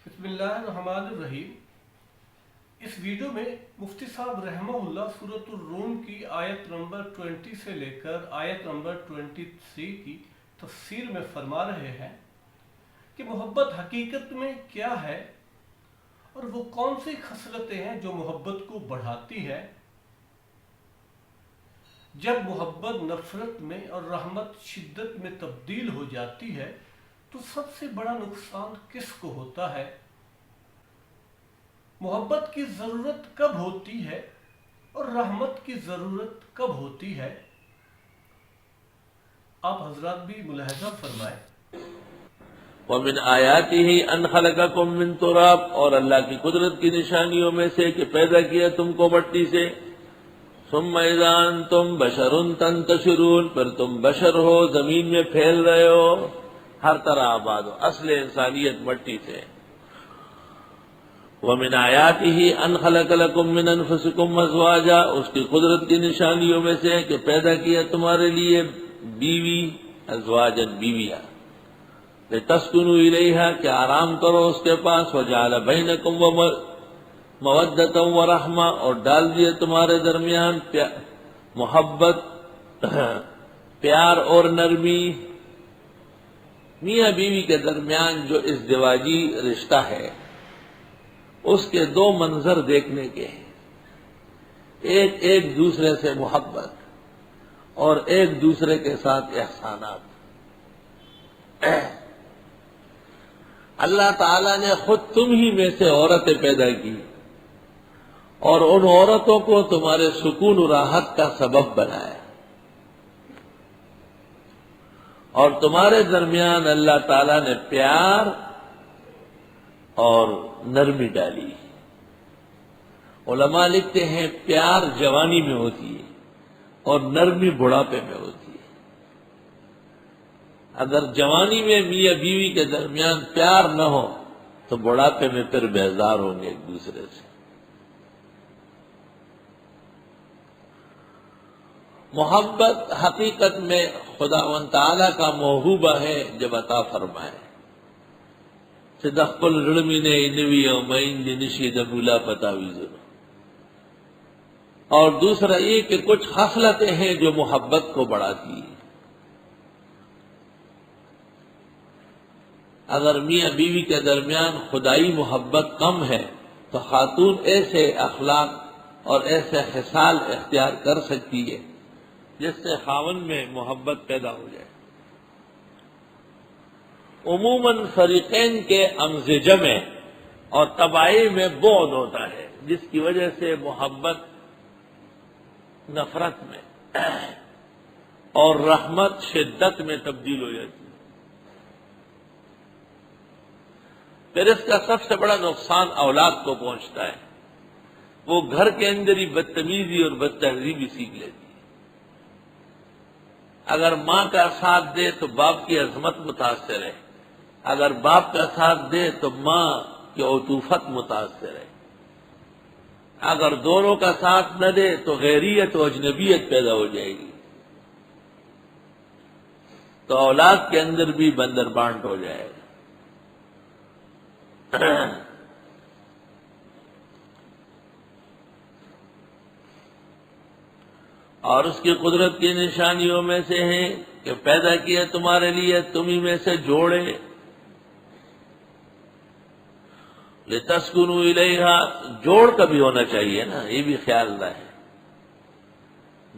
بسم اللہ الرحمن الرحیم۔ اس ویڈیو میں مفتی صاحب رحمہ اللہ سورۃ الروم کی آیت نمبر 20 سے لے کر آیت نمبر 23 کی تفسیر میں فرما رہے ہیں کہ محبت حقیقت میں کیا ہے اور وہ کون سی خصلتیں ہیں جو محبت کو بڑھاتی ہے۔ جب محبت نفرت میں اور رحمت شدت میں تبدیل ہو جاتی ہے تو سب سے بڑا نقصان کس کو ہوتا ہے؟ محبت کی ضرورت کب ہوتی ہے اور رحمت کی ضرورت کب ہوتی ہے؟ آپ حضرات بھی ملاحظہ فرمائیں۔ وَمِنْ آيَاتِهِ أَنْ خَلَقَكُم مِّن تُرَابٍ، اور اللہ کی قدرت کی نشانیوں میں سے کہ پیدا کیا تم کو مٹی سے، ثُمَّ إِذَا أَنْتُمْ بَشَرٌ تَنْتَشِرُونَ، پھر تم بشر ہو، زمین میں پھیل رہے ہو، ہر طرح آباد ہو۔ اصل انسانیت مٹی سے۔ وَمِنْ آيَاتِهِ أَنْ خَلَقَ لَكُم مِّنْ أَنفُسِكُمْ أَزْوَاجًا، اس کی قدرت کی نشانیوں میں سے کہ پیدا کیا تمہارے لیے بیوی، ازواجن بیویاں، لِتَسْكُنُوا إِلَيْهَا کہ آرام کرو اس کے پاس، وَجَعَلَ بَيْنَكُمْ مَوَدَّةً وَرَحْمَةً، اور ڈال دیے تمہارے درمیان محبت، پیار اور نرمی۔ میاں بیوی کے درمیان جو ازدواجی رشتہ ہے اس کے دو منظر دیکھنے کے ہیں، ایک دوسرے سے محبت اور ایک دوسرے کے ساتھ احسانات۔ اللہ تعالیٰ نے خود تم ہی میں سے عورتیں پیدا کی اور ان عورتوں کو تمہارے سکون و راحت کا سبب بنایا، اور تمہارے درمیان اللہ تعالیٰ نے پیار اور نرمی ڈالی۔ علماء لکھتے ہیں پیار جوانی میں ہوتی ہے اور نرمی بڑھاپے میں ہوتی ہے۔ اگر جوانی میں میاں بیوی کے درمیان پیار نہ ہو تو بڑھاپے میں پھر بیزار ہوں گے ایک دوسرے سے۔ محبت حقیقت میں خداوند تعالیٰ کا موہوبہ ہے جب عطا فرمائے۔ صدق الرمین انوی اومین نشید بولا پتاویزر۔ اور دوسرا یہ کہ کچھ خصلتیں ہیں جو محبت کو بڑھاتی ہیں۔ اگر میاں بیوی کے درمیان خدائی محبت کم ہے تو خاتون ایسے اخلاق اور ایسے خصال اختیار کر سکتی ہے جس سے خاوند میں محبت پیدا ہو جائے۔ عموماً فریقین کے امزجہ میں اور تباہی میں بعد ہوتا ہے، جس کی وجہ سے محبت نفرت میں اور رحمت شدت میں تبدیل ہو جاتی ہے۔ پھر اس کا سب سے بڑا نقصان اولاد کو پہنچتا ہے، وہ گھر کے اندر ہی بدتمیزی اور بد تہذیبی سیکھ لیتی ہے۔ اگر ماں کا ساتھ دے تو باپ کی عظمت متاثر ہے، اگر باپ کا ساتھ دے تو ماں کی عطوفت متاثر ہے، اگر دونوں کا ساتھ نہ دے تو غیریت و اجنبیت پیدا ہو جائے گی، تو اولاد کے اندر بھی بندر بانٹ ہو جائے گا۔ اور اس کی قدرت کی نشانیوں میں سے ہے کہ پیدا کیا تمہارے لیے تمہیں میں سے جوڑے، لِتَسْكُنُوا إِلَيْهَا، جوڑ کبھی ہونا چاہیے نا، یہ بھی خیال رہے۔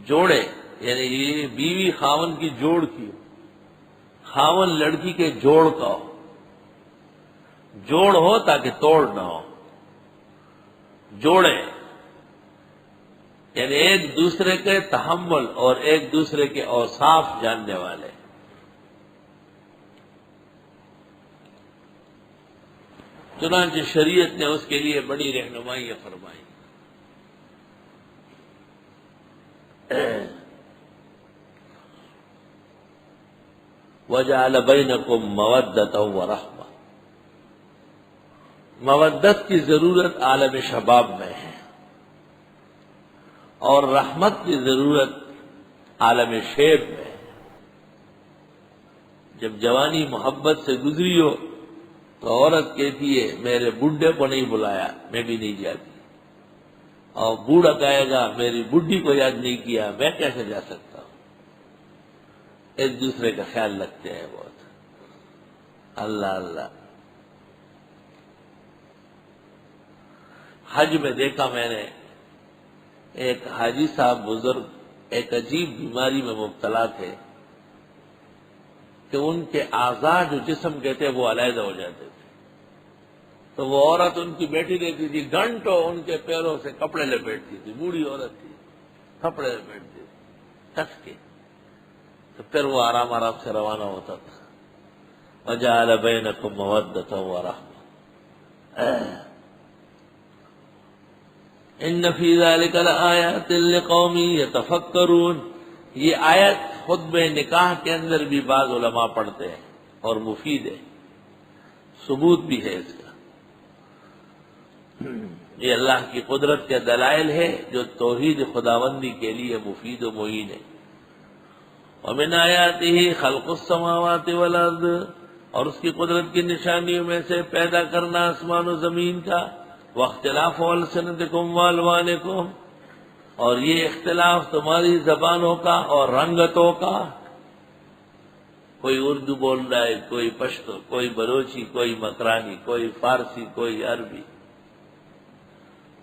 جوڑے یعنی یہ بیوی خاون کی جوڑ کی ہو، خاون لڑکی کے جوڑ کا ہو، جوڑ ہو تاکہ توڑ نہ ہو۔ جوڑے یعنی ایک دوسرے کے تحمل اور ایک دوسرے کے اوصاف جاننے والے۔ چنانچہ شریعت نے اس کے لیے بڑی رہنمائیاں فرمائی۔ وَجَعَلَ بَيْنَكُمْ مَوَدَّةً وَرَحْمَةً، مودت کی ضرورت عالم شباب میں ہے اور رحمت کی ضرورت عالم شیب میں ہے۔ جب جوانی محبت سے گزری ہو تو عورت کہتی ہے میرے بڈھے کو نہیں بلایا میں بھی نہیں جاتی، اور بوڑھا کہے گا میری بڈھی کو یاد نہیں کیا میں کیسے جا سکتا ہوں۔ ایک دوسرے کا خیال رکھتے ہیں بہت۔ اللہ اللہ۔ حج میں دیکھا میں نے ایک حاجی صاحب بزرگ ایک عجیب بیماری میں مبتلا تھے کہ ان کے اعضاء جو جسم کے تھے وہ علیحدہ ہو جاتے تھے، تو وہ عورت ان کی بیٹی رہتی تھی گھنٹوں ان کے پیروں سے کپڑے لپیٹتی تھی، بوڑھی عورت تھی، کپڑے لپیٹتی تھی کس کے، تو پھر وہ آرام آرام سے روانہ ہوتا تھا۔ وَجَعَلَ بَيْنَكُمْ مَوَدَّةً وَرَحْمَةً ان فی ذلک لآیات لقوم یتفکرون۔ یہ آیت خطبہ نکاح کے اندر بھی بعض علماء پڑھتے ہیں اور مفید ہے، ثبوت بھی ہے اس کا۔ یہ اللہ کی قدرت کے دلائل ہے جو توحید خداوندی کے لیے مفید و معین ہے۔ ومن آیاتہ خلق السماوات والارض، اور اس کی قدرت کی نشانیوں میں سے پیدا کرنا آسمان و زمین کا، واختلاف السنتکم والوانکم، اور یہ اختلاف تمہاری زبانوں کا اور رنگتوں کا، کوئی اردو بول رہا ہے، کوئی پشتو، کوئی بلوچی، کوئی مکرانی، کوئی فارسی، کوئی عربی۔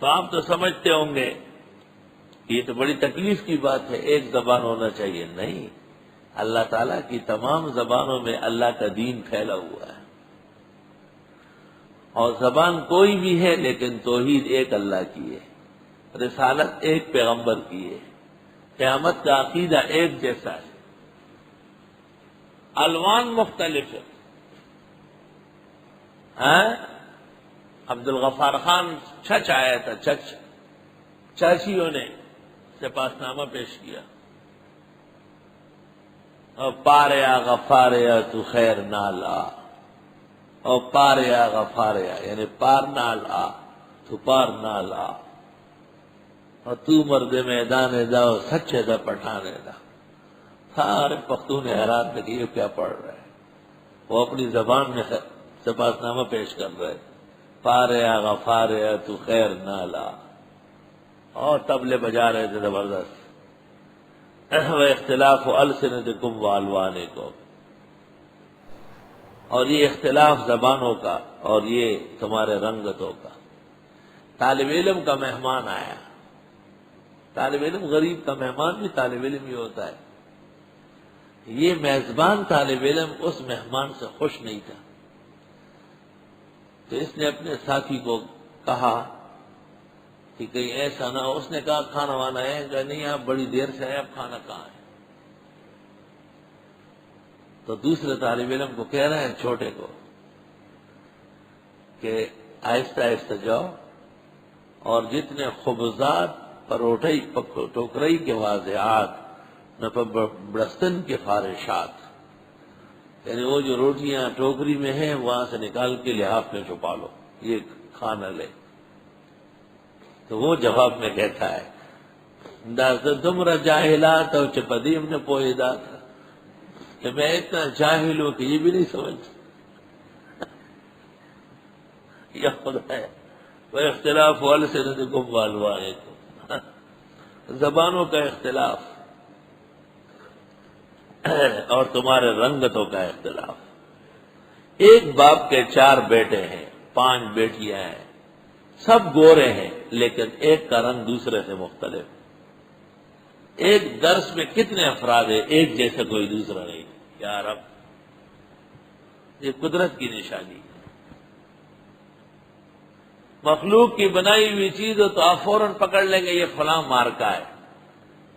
تو آپ تو سمجھتے ہوں گے یہ تو بڑی تکلیف کی بات ہے، ایک زبان ہونا چاہیے۔ نہیں، اللہ تعالیٰ کی تمام زبانوں میں اللہ کا دین پھیلا ہوا ہے، اور زبان کوئی بھی ہے لیکن توحید ایک اللہ کی ہے، رسالت ایک پیغمبر کی ہے، قیامت کا عقیدہ ایک جیسا ہے، الوان مختلف ہے۔ عبد الغفار خان چچ آیا تھا، چاچیوں نے سپاسنامہ پیش کیا، اور پاریا غفاریا تو خیر نالا، اور پاریا غفاریا یعنی پار نال آ تو پار نال آ، اور تو مرد میدان دا اور سچے دا پٹھانے دا۔ سارے پختون حیران تھے کہ یہ کیا پڑھ رہے ہیں، وہ اپنی زبان میں سپاسنامہ پیش کر رہے، پاریا غفاریا تو خیر نالا، اور طبلے بجا رہے تھے زبردست۔ اختلاف السنتکم والوانکم، اور یہ اختلاف زبانوں کا اور یہ تمہارے رنگتوں کا۔ طالب علم کا مہمان آیا، طالب علم غریب کا مہمان بھی طالب علم ہی ہوتا ہے، یہ میزبان طالب علم اس مہمان سے خوش نہیں تھا، تو اس نے اپنے ساتھی کو کہا کہ کہیں ایسا نہ ہو، اس نے کہا کھانا وانا ہے، کہ نہیں آپ بڑی دیر سے آئے، اب کھانا کہاں ہے؟ تو دوسرے طالب علم کو کہہ رہے ہیں چھوٹے کو کہ آہستہ آہستہ جاؤ، اور جتنے خبزات ٹوکرئی کے واضحات نہ برستن کے فارشات، یعنی وہ جو روٹیاں ٹوکری میں ہیں وہاں سے نکال کے لحاف میں چھپا لو، یہ کھانا لے۔ تو وہ جواب میں کہتا ہے تمرا جاہلات اور چپدیم نے پوئیدا تھا کہ میں اتنا جاہل ہوں کہ یہ بھی نہیں سمجھتا۔ یا خدا ہے وہ اختلاف السنتکم والوانکم، زبانوں کا اختلاف اور تمہارے رنگتوں کا اختلاف۔ ایک باپ کے 4 بیٹے ہیں، 5 بیٹیاں ہیں، سب گورے ہیں لیکن ایک کا رنگ دوسرے سے مختلف۔ ایک درس میں کتنے افراد ہیں، ایک جیسے کوئی دوسرا نہیں۔ یا رب، یہ قدرت کی نشانی ہے۔ مخلوق کی بنائی ہوئی چیز ہو تو آپ فوراً پکڑ لیں گے یہ فلاں مارکا ہے،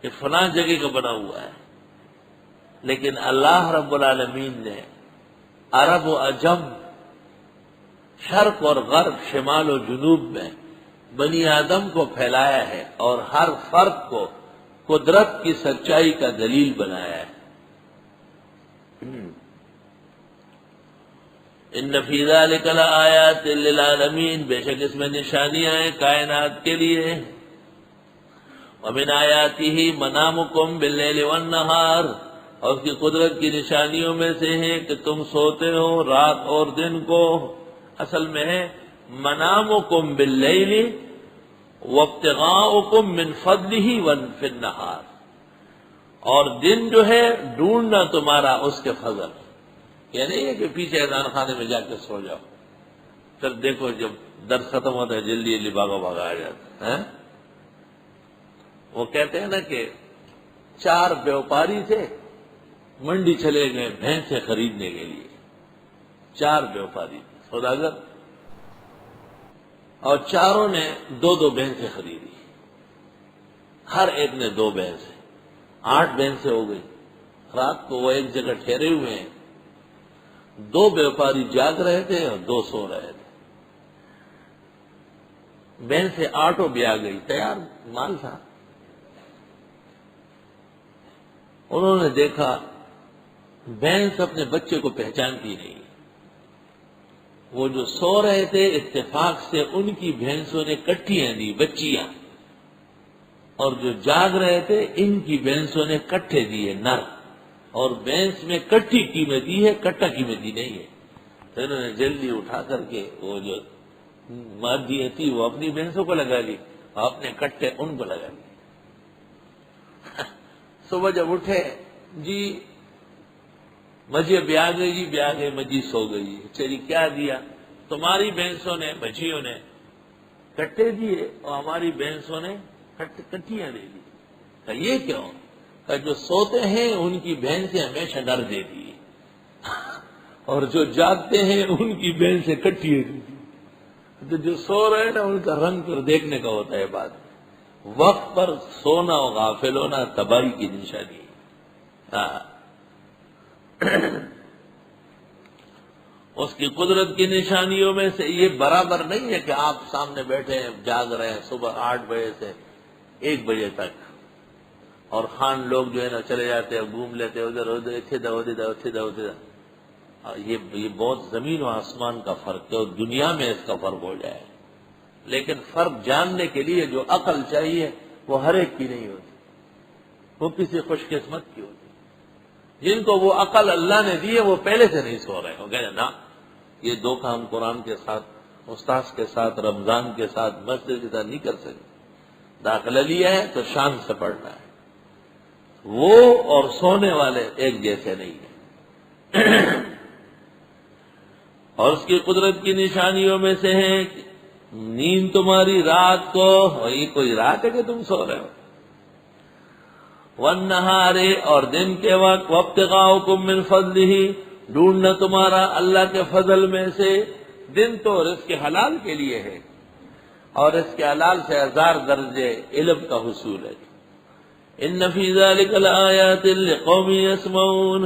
یہ فلاں جگہ کا بنا ہوا ہے، لیکن اللہ رب العالمین نے عرب و عجم، شرق اور غرب، شمال و جنوب میں بنی آدم کو پھیلایا ہے اور ہر فرد کو قدرت کی سچائی کا دلیل بنایا ہے۔ ان فی ذلک لآیات للعالمین، بے شک اس میں نشانیاں ہیں کائنات کے لیے۔ ومن آیاتہ منامکم باللیل والنہار، اور اس کی قدرت کی نشانیوں میں سے ہے کہ تم سوتے ہو رات اور دن کو۔ اصل میں ہے منامکم باللیل وابتغاؤکم من فضلہ فی النہار، اور دن جو ہے ڈھونڈنا تمہارا اس کے فضل، یہ نہیں ہے کہ پیچھے اذان خانے میں جا کے سو جاؤ، پھر دیکھو جب درس ختم ہوتا ہے جلدی جلدی بھاگا آ جاتا ہے۔ وہ کہتے ہیں نا کہ 4 بیوپاری تھے، منڈی چلے گئے بھینسیں خریدنے کے لیے، 4 بیوپاری سوداگر، اور چاروں نے 2 بھینسیں خریدی، ہر ایک نے 2 بھینسیں، 8 بھینسیں ہو گئی۔ رات کو وہ ایک جگہ ٹھہرے ہوئے ہیں، 2 بیوپاری جاگ رہے تھے اور 2 سو رہے تھے، بھینسیں 8 بھی آ گئی، تیار مال تھا۔ انہوں نے دیکھا بھینس اپنے بچے کو پہچانتی نہیں، وہ جو سو رہے تھے اتفاق سے ان کی بھینسوں نے کٹھیاں دی بچیاں، اور جو جاگ رہے تھے ان کی بھینسوں نے کٹھے دیے نر، اور بھینس میں کٹھی قیمتی ہے، کٹا قیمتی نہیں ہے۔ تو انہوں نے جلدی اٹھا کر کے وہ جو مادیاں تھی وہ اپنی بھینسوں کو لگا لی اور اپنے کٹے ان کو لگا لی۔ صبح جب اٹھے جی مجھے بیاہ گئی، جی بیاہ گئی، مجھے سو گئی، چلی کیا دیا؟ تمہاری بھینسوں نے بچیوں نے کٹے دیے اور ہماری بھینسوں نے کٹیاں دے دی۔ کہ یہ کیوں؟ کہ جو سوتے ہیں ان کی بھینسیں ہمیشہ نر دیتی ہیں اور جو جاگتے ہیں ان کی بھینسیں کٹیاں دیتی ہیں۔ تو جو سو رہے ہیں نا ان کا رنگ پھر دیکھنے کا ہوتا ہے بات۔ وقت پر سونا اور غافل ہونا تباہی کی نشانی ہے۔ اس کی قدرت کی نشانیوں میں سے یہ برابر نہیں ہے کہ آپ سامنے بیٹھے ہیں جاگ رہے ہیں صبح 8 بجے سے 1 بجے تک، اور خان لوگ جو ہے نا چلے جاتے ہیں گھوم لیتے ہیں ادھر ادھر، ادھر۔ یہ بہت زمین و آسمان کا فرق ہے، اور دنیا میں اس کا فرق ہو جائے، لیکن فرق جاننے کے لیے جو عقل چاہیے وہ ہر ایک کی نہیں ہوتی، وہ کسی خوش قسمت کی ہوتی۔ جن کو وہ عقل اللہ نے دی ہے وہ پہلے سے نہیں سو رہے ہو گئے نا، یہ 2 کام قرآن کے ساتھ، استاذ کے ساتھ، رمضان کے ساتھ، مسجد کے ساتھ نہیں کر سکتے۔ داخلہ لیا ہے تو شان سے پڑھنا ہے، وہ اور سونے والے ایک جیسے نہیں ہیں۔ اور اس کی قدرت کی نشانیوں میں سے ہے نیند تمہاری رات کو، یہ کوئی رات ہے کہ تم سو رہے ہو، والنہار، اور دن کے وقت، وابتغاؤکم من فضلہ، ڈھونڈنا تمہارا اللہ کے فضل میں سے۔ دن تو رزق حلال کے لیے ہے، اور اس کے حلال سے 1000 درجے علم کا حصول ہے۔ ان فی ذلک لآیات لقوم یسمعون۔